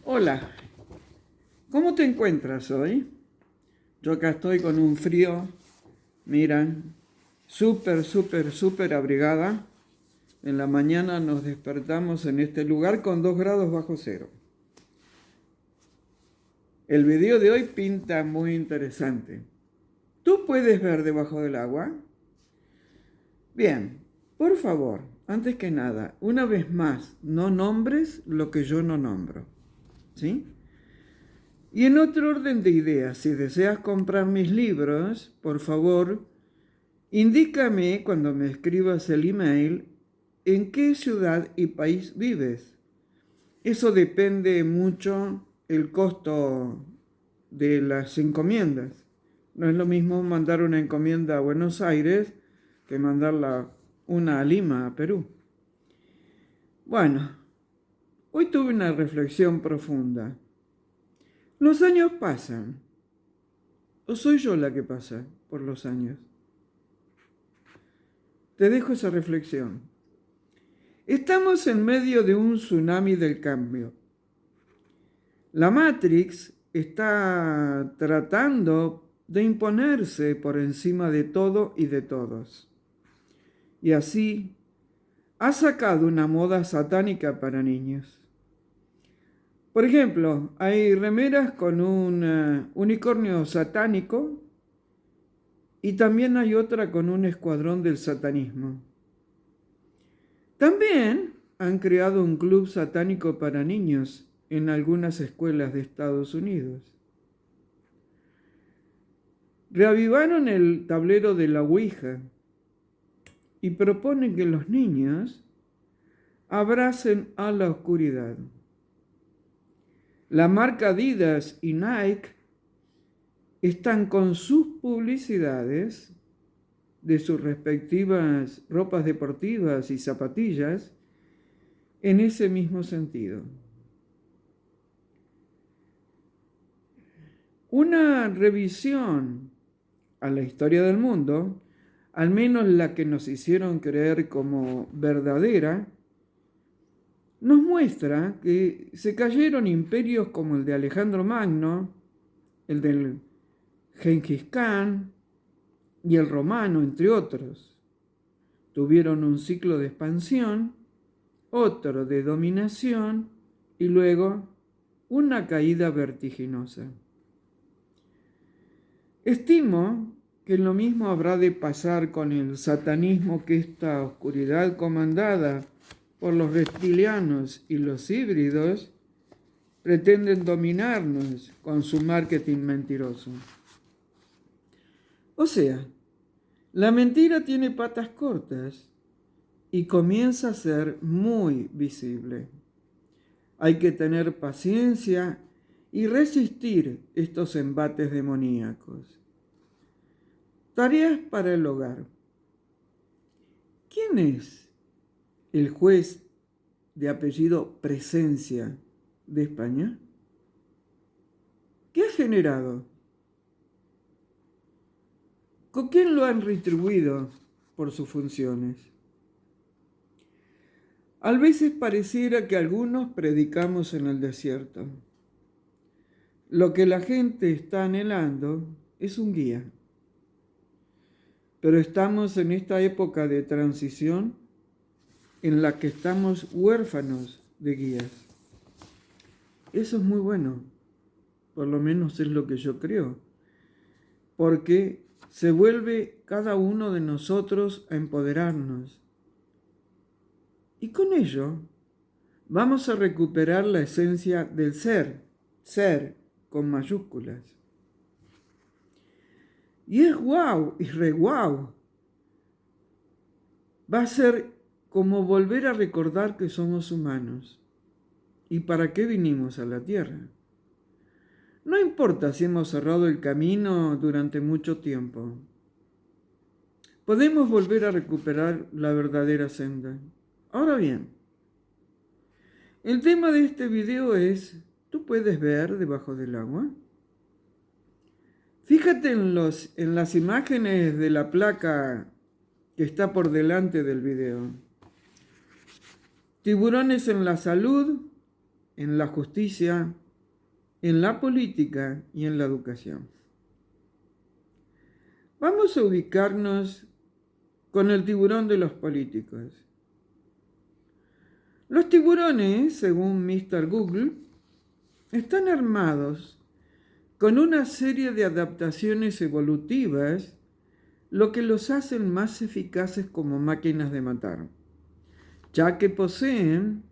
Hola, ¿cómo te encuentras hoy? Yo acá estoy con un frío, miran, súper abrigada. En la mañana nos despertamos en este lugar con 2 grados bajo cero. El video de hoy pinta muy interesante. ¿Tú puedes ver debajo del agua? Bien, por favor, antes que nada, una vez más, no nombres lo que yo no nombro, ¿sí? Y en otro orden de ideas, si deseas comprar mis libros, por favor, indícame cuando me escribas el email en qué ciudad y país vives. Eso depende mucho el costo de las encomiendas. No es lo mismo mandar una encomienda a Buenos Aires que mandarla una a Lima, a Perú. Bueno, hoy tuve una reflexión profunda. Los años pasan. ¿O soy yo la que pasa por los años? Te dejo esa reflexión. Estamos en medio de un tsunami del cambio. La Matrix está tratando de imponerse por encima de todo y de todos. Y así ha sacado una moda satánica para niños. Por ejemplo, hay remeras con un unicornio satánico y también hay otra con un escuadrón del satanismo. También han creado un club satánico para niños en algunas escuelas de Estados Unidos. Reavivaron el tablero de la Ouija y proponen que los niños abracen a la oscuridad. La marca Adidas y Nike están con sus publicidades de sus respectivas ropas deportivas y zapatillas en ese mismo sentido. Una revisión a la historia del mundo, al menos la que nos hicieron creer como verdadera, nos muestra que se cayeron imperios como el de Alejandro Magno, el del Gengis Khan y el romano, entre otros. Tuvieron un ciclo de expansión, otro de dominación y luego una caída vertiginosa. Estimo que lo mismo habrá de pasar con el satanismo, que esta oscuridad comandada por los reptilianos y los híbridos pretenden dominarnos con su marketing mentiroso. O sea, la mentira tiene patas cortas y comienza a ser muy visible. Hay que tener paciencia y resistir estos embates demoníacos. Tareas para el hogar. ¿Quién es el juez de apellido Presencia de España? ¿Qué ha generado? ¿Con quién lo han retribuido por sus funciones? A veces pareciera que algunos predicamos en el desierto. Lo que la gente está anhelando es un guía. Pero estamos en esta época de transición en la que estamos huérfanos de guías. Eso es muy bueno, por lo menos es lo que yo creo, porque se vuelve cada uno de nosotros a empoderarnos. Y con ello vamos a recuperar la esencia del ser con mayúsculas. Y es guau, y re guau. Va a ser como volver a recordar que somos humanos y para qué vinimos a la tierra. No importa si hemos cerrado el camino durante mucho tiempo. Podemos volver a recuperar la verdadera senda. Ahora bien, el tema de este video es, ¿tú puedes ver debajo del agua? Fíjate en las imágenes de la placa que está por delante del video. Tiburones en la salud, en la justicia, en la política y en la educación. Vamos a ubicarnos con el tiburón de los políticos. Los tiburones, según Mr. Google, están armados con una serie de adaptaciones evolutivas, lo que los hacen más eficaces como máquinas de matar, ya que poseen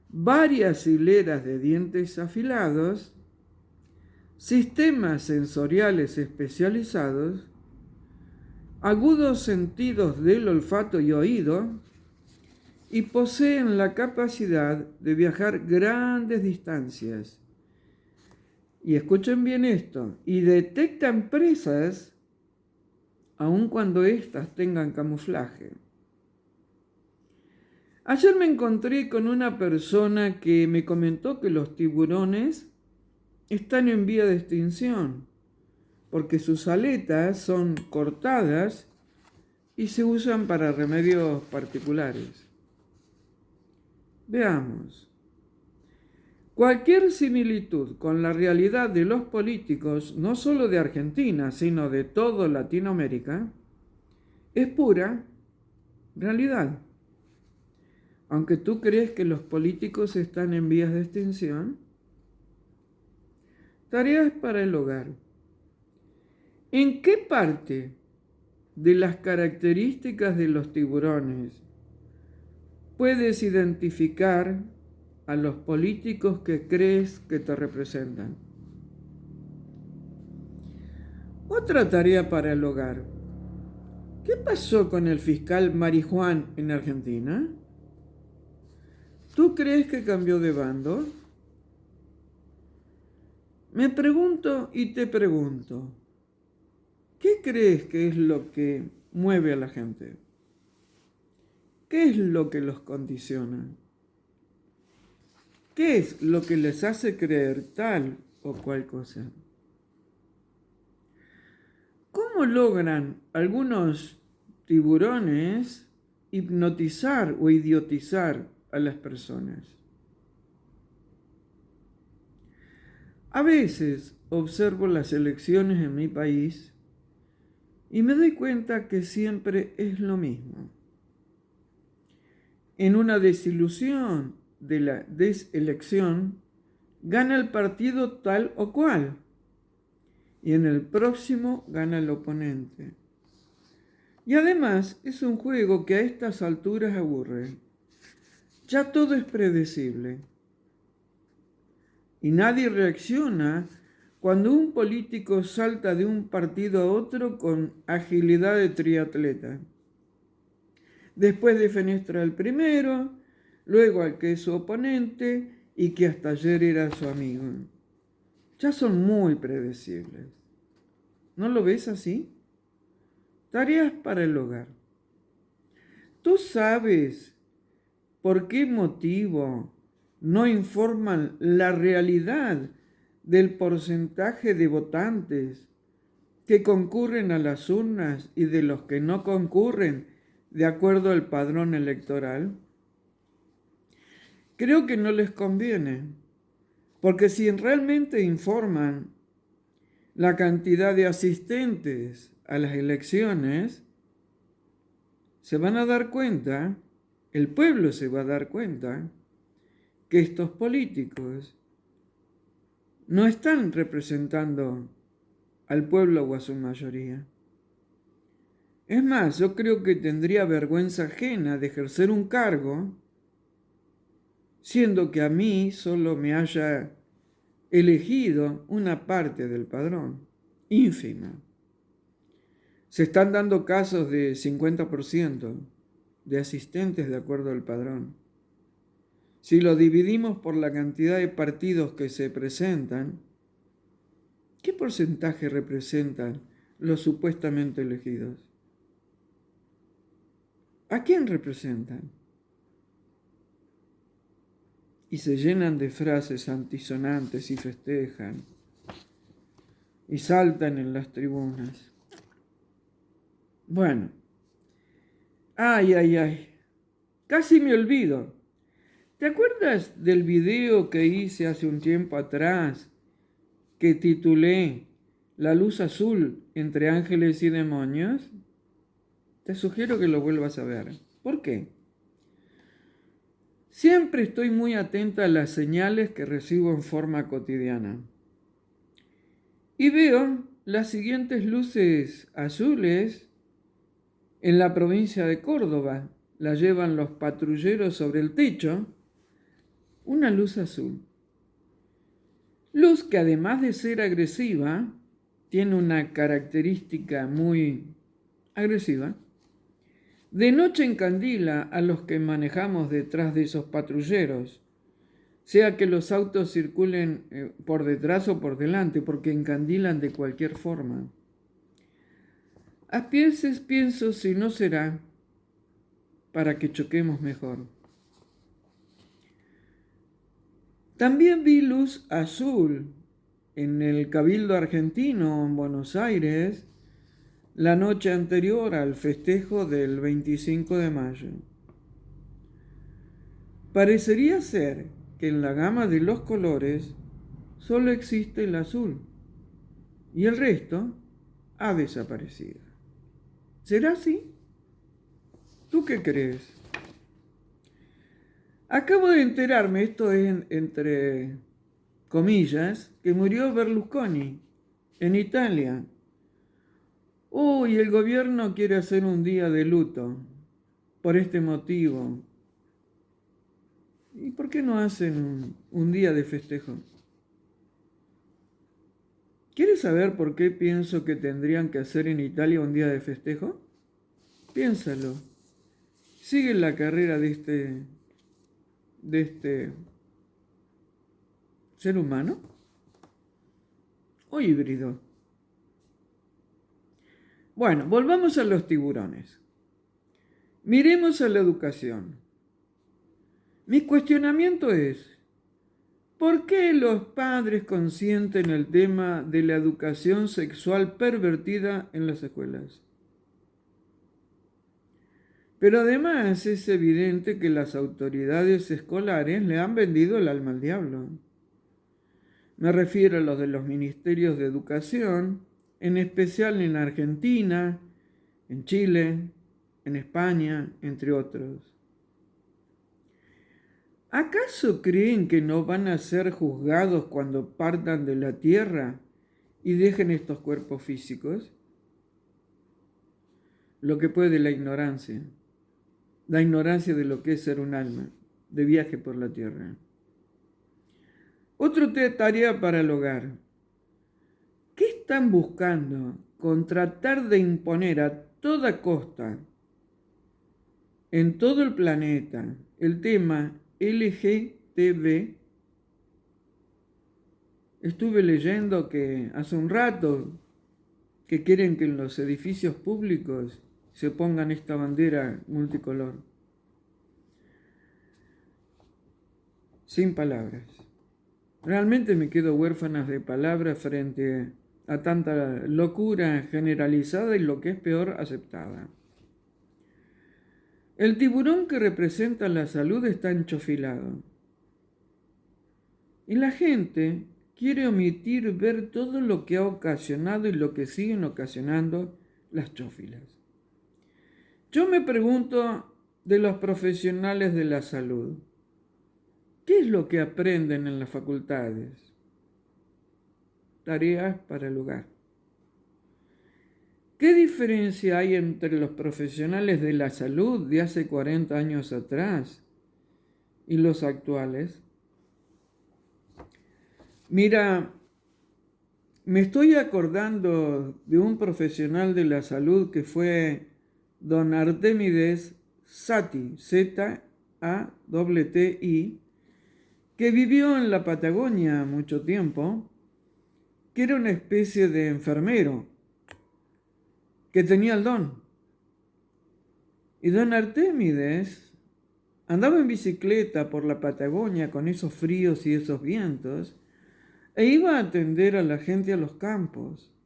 varias hileras de dientes afilados, sistemas sensoriales especializados, agudos sentidos del olfato y oído, y poseen la capacidad de viajar grandes distancias. Y escuchen bien esto, y detectan presas aun cuando éstas tengan camuflaje. Ayer me encontré con una persona que me comentó que los tiburones están en vía de extinción, porque sus aletas son cortadas y se usan para remedios particulares. Veamos. Cualquier similitud con la realidad de los políticos, no solo de Argentina, sino de toda Latinoamérica, es pura realidad. Aunque tú crees que los políticos están en vías de extinción, tareas para el hogar. ¿En qué parte de las características de los tiburones puedes identificar a los políticos que crees que te representan? Otra tarea para el hogar. ¿Qué pasó con el fiscal Marijuán en Argentina? ¿Tú crees que cambió de bando? Me pregunto y te pregunto, ¿qué crees que es lo que mueve a la gente? ¿Qué es lo que los condiciona? ¿Qué es lo que les hace creer tal o cual cosa? ¿Cómo logran algunos tiburones hipnotizar o idiotizar a las personas? A veces observo las elecciones en mi país y me doy cuenta que siempre es lo mismo. En una desilusión de la deselección, gana el partido tal o cual, y en el próximo gana el oponente. Y además es un juego que a estas alturas aburre. Ya todo es predecible. Y nadie reacciona cuando un político salta de un partido a otro con agilidad de triatleta. Después defenestra al primero, luego al que es su oponente y que hasta ayer era su amigo. Ya son muy predecibles. ¿No lo ves así? Tareas para el hogar. ¿Tú sabes por qué motivo no informan la realidad del porcentaje de votantes que concurren a las urnas y de los que no concurren de acuerdo al padrón electoral? Creo que no les conviene, porque si realmente informan la cantidad de asistentes a las elecciones, se van a dar cuenta, el pueblo se va a dar cuenta, que estos políticos no están representando al pueblo o a su mayoría. Es más, yo creo que tendría vergüenza ajena de ejercer un cargo, siendo que a mí solo me haya elegido una parte del padrón, ínfima. Se están dando casos de 50% de asistentes de acuerdo al padrón. Si lo dividimos por la cantidad de partidos que se presentan, ¿qué porcentaje representan los supuestamente elegidos? ¿A quién representan? Y se llenan de frases antisonantes y festejan y saltan en las tribunas. Bueno, ay, casi me olvido. ¿Te acuerdas del video que hice hace un tiempo atrás que titulé La luz azul entre ángeles y demonios? Te sugiero que lo vuelvas a ver. ¿Por qué? Siempre estoy muy atenta a las señales que recibo en forma cotidiana. Y veo las siguientes luces azules en la provincia de Córdoba. La llevan los patrulleros sobre el techo. Una luz azul. Luz que además de ser agresiva, tiene una característica muy agresiva. De noche encandila a los que manejamos detrás de esos patrulleros, sea que los autos circulen por detrás o por delante, porque encandilan de cualquier forma. A veces pienso si no será para que choquemos mejor. También vi luz azul en el Cabildo Argentino en Buenos Aires la noche anterior al festejo del 25 de mayo. Parecería ser que en la gama de los colores solo existe el azul y el resto ha desaparecido. ¿Será así? ¿Tú qué crees? Acabo de enterarme, esto es entre comillas, que murió Berlusconi en Italia. Y el gobierno quiere hacer un día de luto por este motivo. ¿Y por qué no hacen un día de festejo? ¿Quieres saber por qué pienso que tendrían que hacer en Italia un día de festejo? Piénsalo. Sigue la carrera de este ser humano o híbrido. Bueno, volvamos a los tiburones. Miremos a la educación. Mi cuestionamiento es, ¿por qué los padres consienten el tema de la educación sexual pervertida en las escuelas? Pero además es evidente que las autoridades escolares le han vendido el alma al diablo. Me refiero a los de los ministerios de educación, en especial en Argentina, en Chile, en España, entre otros. ¿Acaso creen que no van a ser juzgados cuando partan de la tierra y dejen estos cuerpos físicos? Lo que puede la ignorancia de lo que es ser un alma, de viaje por la tierra. Otra tarea para el hogar. ¿Qué están buscando con tratar de imponer a toda costa, en todo el planeta, el tema LGTB? Estuve leyendo que hace un rato que quieren que en los edificios públicos se pongan esta bandera multicolor. Sin palabras. Realmente me quedo huérfana de palabras frente a tanta locura generalizada y, lo que es peor, aceptada. El tiburón que representa la salud está enchofilado. Y la gente quiere omitir ver todo lo que ha ocasionado y lo que siguen ocasionando las chófilas. Yo me pregunto de los profesionales de la salud, ¿qué es lo que aprenden en las facultades? Tareas para el hogar. ¿Qué diferencia hay entre los profesionales de la salud de hace 40 años atrás y los actuales? Mira, me estoy acordando de un profesional de la salud que fue don Artemides Zatti, Z-A-T-T-I, que vivió en la Patagonia mucho tiempo, que era una especie de enfermero, que tenía el don. Y don Artemides andaba en bicicleta por la Patagonia con esos fríos y esos vientos, e iba a atender a la gente a los campos.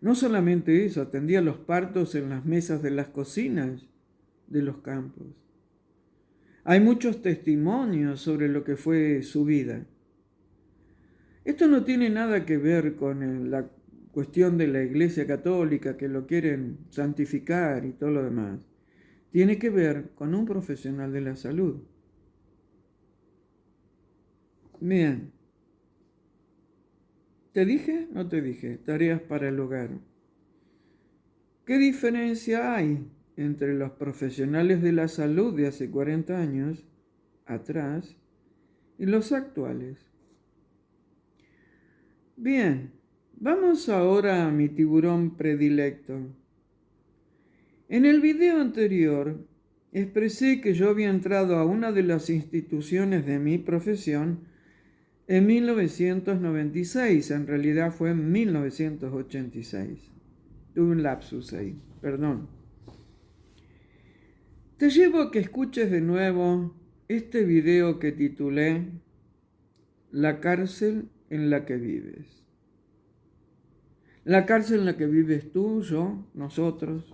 No solamente eso, atendía los partos en las mesas de las cocinas de los campos. Hay muchos testimonios sobre lo que fue su vida. Esto no tiene nada que ver con la cuestión de la Iglesia Católica, que lo quieren santificar y todo lo demás. Tiene que ver con un profesional de la salud. Bien. ¿Te dije? No te dije. Tareas para el hogar. ¿Qué diferencia hay entre los profesionales de la salud de hace 40 años atrás y los actuales? Bien, vamos ahora a mi tiburón predilecto. En el video anterior expresé que yo había entrado a una de las instituciones de mi profesión en 1996, en realidad fue en 1986. Tuve un lapsus ahí, perdón. Te llevo a que escuches de nuevo este video que titulé La cárcel en la que vives. La cárcel en la que vives tú, yo, nosotros,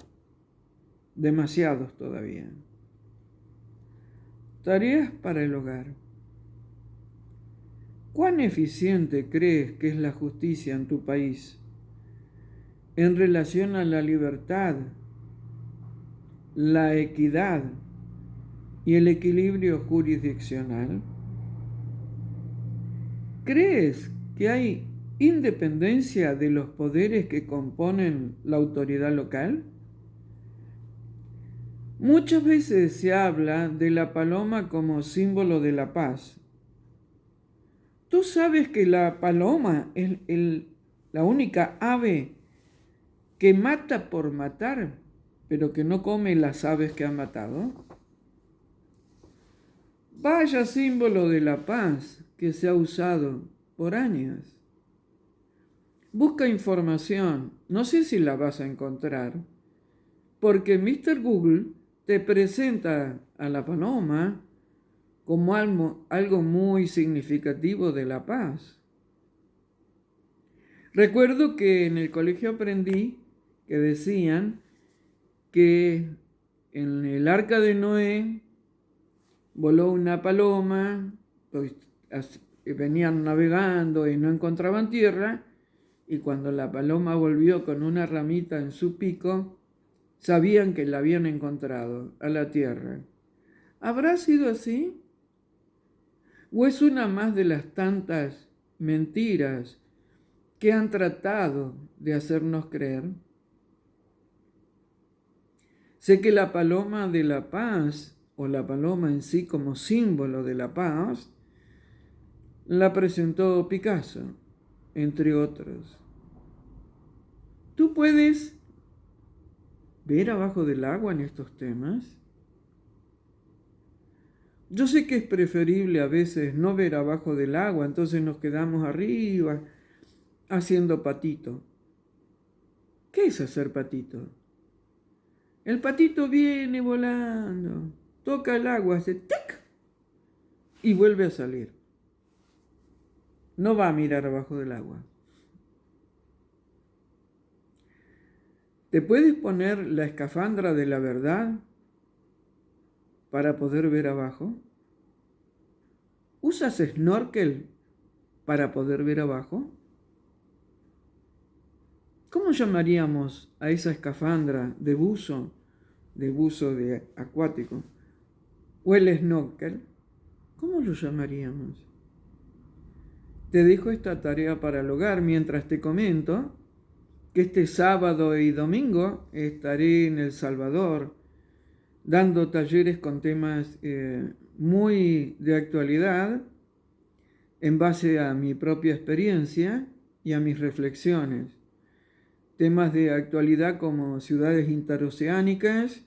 demasiados todavía. Tareas para el hogar. ¿Cuán eficiente crees que es la justicia en tu país en relación a la libertad, la equidad y el equilibrio jurisdiccional? ¿Crees que hay independencia de los poderes que componen la autoridad local? Muchas veces se habla de la paloma como símbolo de la paz. ¿Tú sabes que la paloma es la única ave que mata por matar, pero que no come las aves que ha matado? Vaya símbolo de la paz que se ha usado por años. Busca información, no sé si la vas a encontrar, porque Mr. Google te presenta a la paloma como algo muy significativo de la paz. Recuerdo que en el colegio aprendí que decían que en el arca de Noé voló una paloma, pues venían navegando y no encontraban tierra, y cuando la paloma volvió con una ramita en su pico, sabían que la habían encontrado a la tierra. ¿Habrá sido así? ¿O es una más de las tantas mentiras que han tratado de hacernos creer? Sé que la paloma de la paz, o la paloma en sí como símbolo de la paz, la presentó Picasso, entre otros. ¿Tú puedes ver abajo del agua en estos temas? Yo sé que es preferible a veces no ver abajo del agua, entonces nos quedamos arriba haciendo patito. ¿Qué es hacer patito? El patito viene volando, toca el agua, hace tic y vuelve a salir. No va a mirar abajo del agua. ¿Te puedes poner la escafandra de la verdad para poder ver abajo? ¿Usas snorkel para poder ver abajo? ¿Cómo llamaríamos a esa escafandra de buzo acuático? ¿O el snorkel? ¿Cómo lo llamaríamos? Te dejo esta tarea para el hogar mientras te comento que este sábado y domingo estaré en El Salvador dando talleres con temas muy de actualidad en base a mi propia experiencia y a mis reflexiones. Temas de actualidad como ciudades interoceánicas,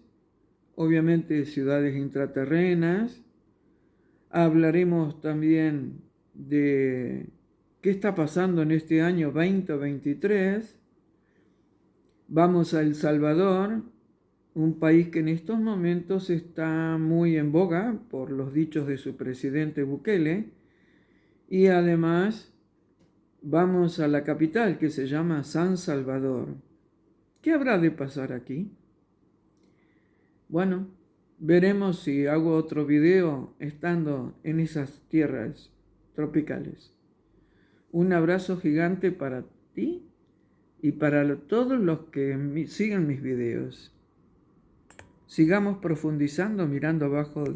obviamente ciudades intraterrenas. Hablaremos también de qué está pasando en este año 2023. Vamos a El Salvador, un país que en estos momentos está muy en boga por los dichos de su presidente Bukele, y además vamos a la capital que se llama San Salvador. ¿Qué habrá de pasar aquí? Bueno, Veremos si hago otro video estando en esas tierras tropicales. Un abrazo gigante para ti y para todos los que siguen mis videos. Sigamos profundizando mirando abajo